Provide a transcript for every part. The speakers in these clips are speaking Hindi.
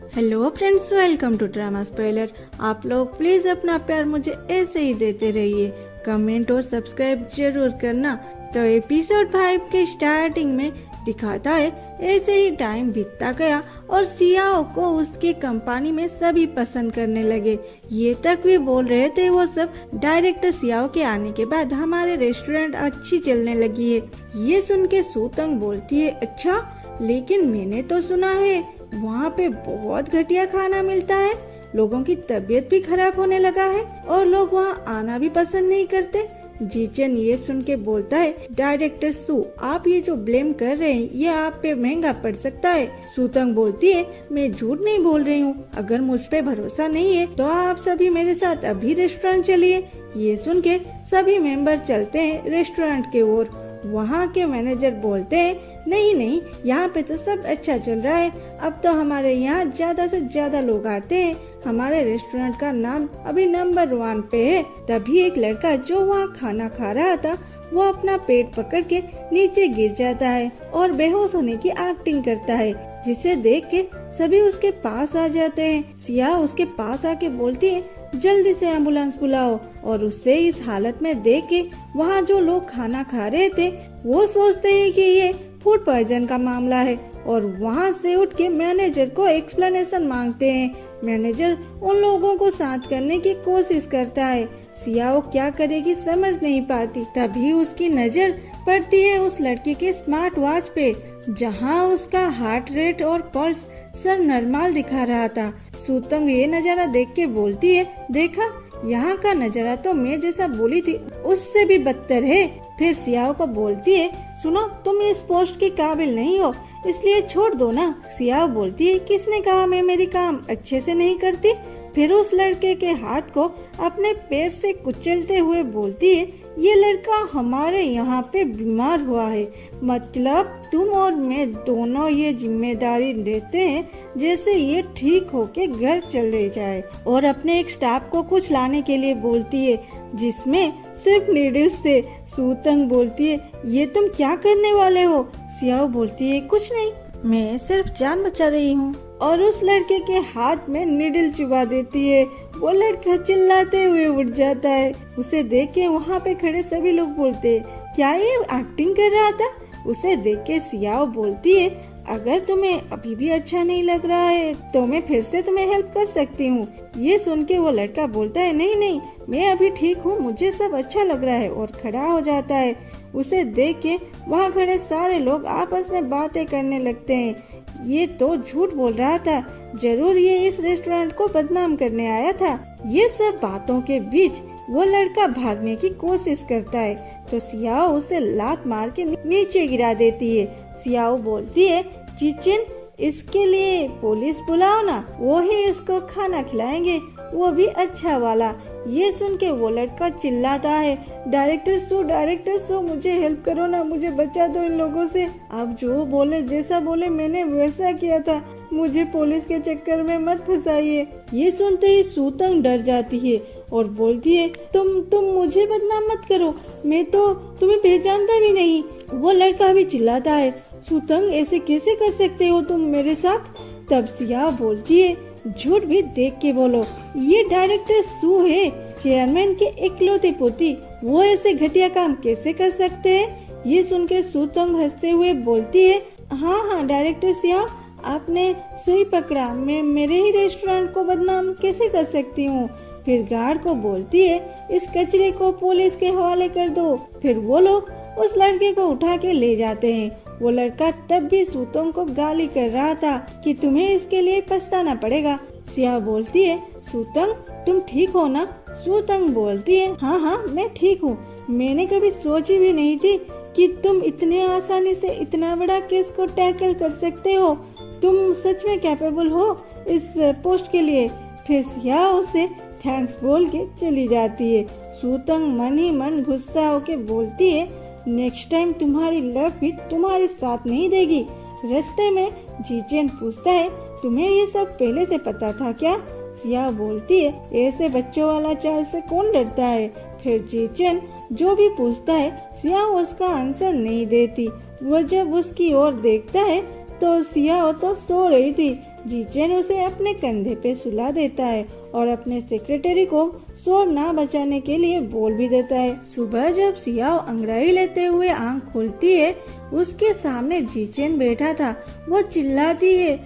Hello friends, welcome to drama spoiler. आप लोग प्लीज अपना प्यार मुझे ऐसे ही देते रहिए, कमेंट और सब्सक्राइब जरूर करना। तो एपिसोड 5 के स्टार्टिंग में दिखाता है ऐसे ही टाइम बीतता गया और सियाओ को उसके कंपनी में सभी पसंद करने लगे। ये तक भी बोल रहे थे वो सब डायरेक्टर सियाओ के आने के बाद हमारे रेस्टोरेंट अच्छी चलने लगी है। ये सुन के सूतंग बोलती है, अच्छा लेकिन मैंने तो सुना है वहाँ पे बहुत घटिया खाना मिलता है, लोगों की तबीयत भी खराब होने लगा है और लोग वहाँ आना भी पसंद नहीं करते। जीचन ये सुन के बोलता है, डायरेक्टर सू आप ये जो ब्लेम कर रहे हैं ये आप पे महंगा पड़ सकता है। सूतंग बोलती है, मैं झूठ नहीं बोल रही हूँ, अगर मुझ पे भरोसा नहीं है तो आप सभी मेरे साथ अभी रेस्टोरेंट चलिए। ये सुन के सभी मेंबर चलते हैं रेस्टोरेंट के ओर। वहाँ के मैनेजर बोलते हैं, नहीं नहीं, यहाँ पे तो सब अच्छा चल रहा है, अब तो हमारे यहाँ ज्यादा से ज्यादा लोग आते हैं, हमारे रेस्टोरेंट का नाम अभी नंबर 1 पे है। तभी एक लड़का जो वहाँ खाना खा रहा था वो अपना पेट पकड़ के नीचे गिर जाता है और बेहोश होने की एक्टिंग करता है, जिसे देख के सभी उसके पास आ जाते हैं। सिया उसके पास आके बोलती है, जल्दी से एम्बुलेंस बुलाओ। और उससे इस हालत में देख के वहाँ जो लोग खाना खा रहे थे वो सोचते हैं कि ये फूड पॉइजन का मामला है और वहाँ से उठ के मैनेजर को एक्सप्लेनेशन मांगते हैं। मैनेजर उन लोगों को शांत करने की कोशिश करता है। सियाओ क्या करेगी समझ नहीं पाती। तभी उसकी नजर पड़ती है उस लड़के के स्मार्ट वॉच पे, जहाँ उसका हार्ट रेट और पल्स सब नॉर्मल दिखा रहा था। सूतंग ये नजारा देख के बोलती है, देखा यहाँ का नजारा तो मैं जैसा बोली थी उससे भी बदतर है। फिर सियाओ को बोलती है, सुनो तुम इस पोस्ट के काबिल नहीं हो, इसलिए छोड़ दो ना। सियाओ बोलती है, किसने कहा मैं मेरी काम अच्छे से नहीं करती। फिर उस लड़के के हाथ को अपने पैर से कुचलते हुए बोलती है, ये लड़का हमारे यहाँ पे बीमार हुआ है, मतलब तुम और मैं दोनों ये जिम्मेदारी लेते हैं जैसे ये ठीक होके घर चले जाए। और अपने एक स्टाफ को कुछ लाने के लिए बोलती है जिसमें सिर्फ नीडल्स थे। सूतंग बोलती है, ये तुम क्या करने वाले हो। सियाओ बोलती है, कुछ नहीं, मैं सिर्फ जान बचा रही हूँ। और उस लड़के के हाथ में निडल चुबा देती है। वो लड़का चिल्लाते हुए उठ जाता है। उसे देख के वहाँ पे खड़े सभी लोग बोलते हैं, क्या ये एक्टिंग कर रहा था। उसे देख के सियाओ बोलती है, अगर तुम्हें अभी भी अच्छा नहीं लग रहा है तो मैं फिर से तुम्हें हेल्प कर सकती हूँ। ये सुन के वो लड़का बोलता है, नहीं नहीं, मैं अभी ठीक हूँ, मुझे सब अच्छा लग रहा है, और खड़ा हो जाता है। उसे देख के वहाँ खड़े सारे लोग आपस में बातें करने लगते हैं। ये तो झूठ बोल रहा था, जरूर ये इस रेस्टोरेंट को बदनाम करने आया था। ये सब बातों के बीच वो लड़का भागने की कोशिश करता है तो सियाओ उसे लात मार के नीचे गिरा देती है। सियाओ बोलती है, चिचिन इसके लिए पुलिस बुलाओ ना, वो ही इसको खाना खिलाएंगे, वो भी अच्छा वाला। ये सुन के वो लड़का चिल्लाता है, डायरेक्टर सू मुझे हेल्प करो ना, मुझे बचा दो इन लोगों से। आप जो बोले जैसा बोले मैंने वैसा किया था, मुझे पुलिस के चक्कर में मत फंसाइए। ये सुनते ही सूतंग डर जाती है और बोलती है, तुम मुझे बदनाम मत करो, मैं तो तुम्हें पहचानता भी नहीं। वो लड़का भी चिल्लाता है, सूतंग ऐसे कैसे कर सकते हो तुम मेरे साथ। तब सिया बोलती है, झूठ भी देख के बोलो, ये डायरेक्टर सू है, चेयरमैन के इकलौते पोती, वो ऐसे घटिया काम कैसे कर सकते हैं। ये सुन के सूतंग हंसते हुए बोलती है, हाँ डायरेक्टर सिया आपने सही पकड़ा, मैं मेरे ही रेस्टोरेंट को बदनाम कैसे कर सकती हूँ। फिर गार्ड को बोलती है, इस कचरे को पुलिस के हवाले कर दो। फिर वो लोग उस लड़के को उठा के ले जाते हैं। वो लड़का तब भी सूतंग को गाली कर रहा था कि तुम्हें इसके लिए पछताना पड़ेगा। सिया बोलती है, सूतंग तुम ठीक हो ना। सूतंग बोलती है, हाँ मैं ठीक हूँ, मैंने कभी सोची भी नहीं थी कि तुम इतने आसानी से इतना बड़ा केस को टैकल कर सकते हो, तुम सच में कैपेबल हो इस पोस्ट के लिए। फिर सिया उसे थैंक्स बोल के चली जाती है। सूतंग मन ही मन गुस्सा होके बोलती है, नेक्स्ट टाइम तुम्हारी लक भी तुम्हारे साथ नहीं देगी। रास्ते में जीचेन पूछता है, तुम्हें ये सब पहले से पता था क्या। सिया बोलती है, ऐसे बच्चों वाला चाल से कौन डरता है। फिर जीचेन जो भी पूछता है सिया उसका आंसर नहीं देती। वो जब उसकी ओर देखता है तो सिया तो सो रही थी। जीचेन उसे अपने कंधे पे सुला देता है और अपने सेक्रेटरी को शोर ना बचाने के लिए बोल भी देता है। सुबह जब सियाओ अंगड़ाई लेते हुए आंख खोलती है, उसके सामने जीचेन बैठा था। वो चिल्लाती है,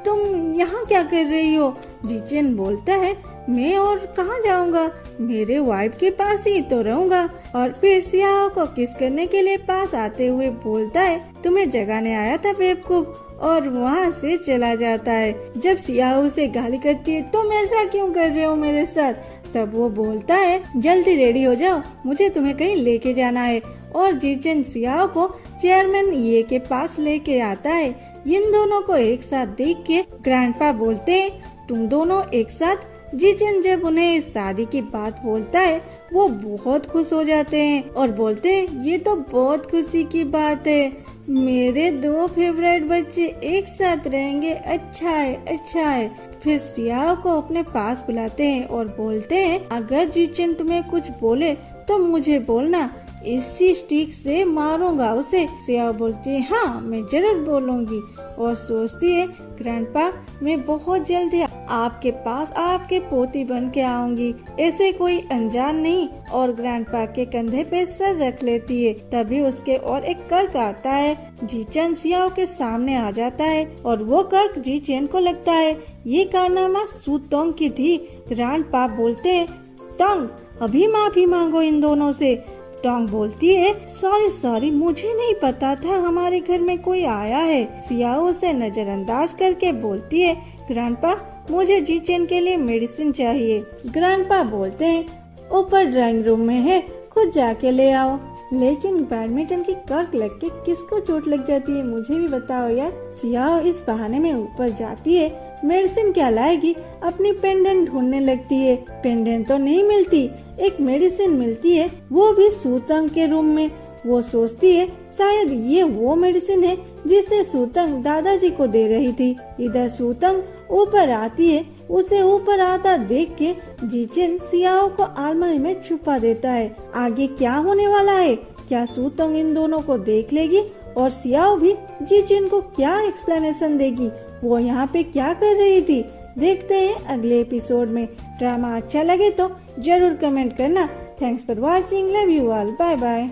तुम यहाँ क्या कर रही हो? जीचेन बोलता है, मैं और कहाँ जाऊँगा, मेरे वाइफ के पास ही तो रहूँगा। और फिर सियाओ को किस करने के लिए पास आते हुए बोलता है, तुम्हें जगाने आया था बेवकूफ, और वहाँ से चला जाता है। जब सियाओ उसे गाली करती है, तुम ऐसा क्यों कर रहे हो मेरे साथ? तब वो बोलता है, जल्दी रेडी हो जाओ, मुझे तुम्हें कहीं लेके जाना है। और जीचेन सियाओ को चेयरमैन ये के पास लेके आता है। इन दोनों को एक साथ देख के ग्रैंडपा बोलते हैं, तुम दोनों एक साथ? जीचेन जब उन्हें शादी की बात बोलता है, वो बहुत खुश हो जाते हैं और बोलते हैं, ये तो बहुत खुशी की बात है, मेरे 2 फेवरेट बच्चे एक साथ रहेंगे, अच्छा है, अच्छा है। फिर सियाओ को अपने पास बुलाते हैं और बोलते हैं, अगर जीचेन तुम्हें कुछ बोले तो मुझे बोलना, इसी स्टिक से मारूंगा उसे। सियाओ बोलती है, हाँ मैं जरूर बोलूंगी। और सोचती है, ग्रैंडपा मैं बहुत जल्दी आपके पास आपके पोती बन के आऊंगी, ऐसे कोई अनजान नहीं। और ग्रैंडपा के कंधे पे सर रख लेती है। तभी उसके और एक कर्क आता है। जीचेन सियाओ के सामने आ जाता है और वो कर्क जीचेन को लगता है ये कारनामा सूतोंग की थी। ग्रैंडपा बोलते हैं, तंग अभी माफी मांगो इन दोनों से। टोंग बोलती है, सॉरी मुझे नहीं पता था हमारे घर में कोई आया है। सियाओ उसे नजरअंदाज करके बोलती है, ग्रैंडपा मुझे जीचेन के लिए मेडिसिन चाहिए। ग्रैंडपा बोलते हैं, ऊपर ड्राइंग रूम में है, खुद जाके ले आओ। लेकिन बैडमिंटन की कर्क लग के किसको चोट लग जाती है, मुझे भी बताओ यार। सियाओ इस बहाने में ऊपर जाती है, मेडिसिन क्या लाएगी, अपनी पेंडेंट ढूंढने लगती है। पेंडेंट तो नहीं मिलती, एक मेडिसिन मिलती है, वो भी सूतंग के रूम में। वो सोचती है शायद ये वो मेडिसिन है जिसे सूतंग दादाजी को दे रही थी। इधर सूतंग ऊपर आती है, उसे ऊपर आता देख के जीचेन सियाओ को अलमारी में छुपा देता है। आगे क्या होने वाला है? क्या सूतंग इन दोनों को देख लेगी और सियाओ भी जीचेन को क्या एक्सप्लेनेशन देगी, वो यहाँ पे क्या कर रही थी? देखते हैं अगले एपिसोड में। ड्रामा अच्छा लगे तो जरूर कमेंट करना। Thanks for watching, love you all, bye bye.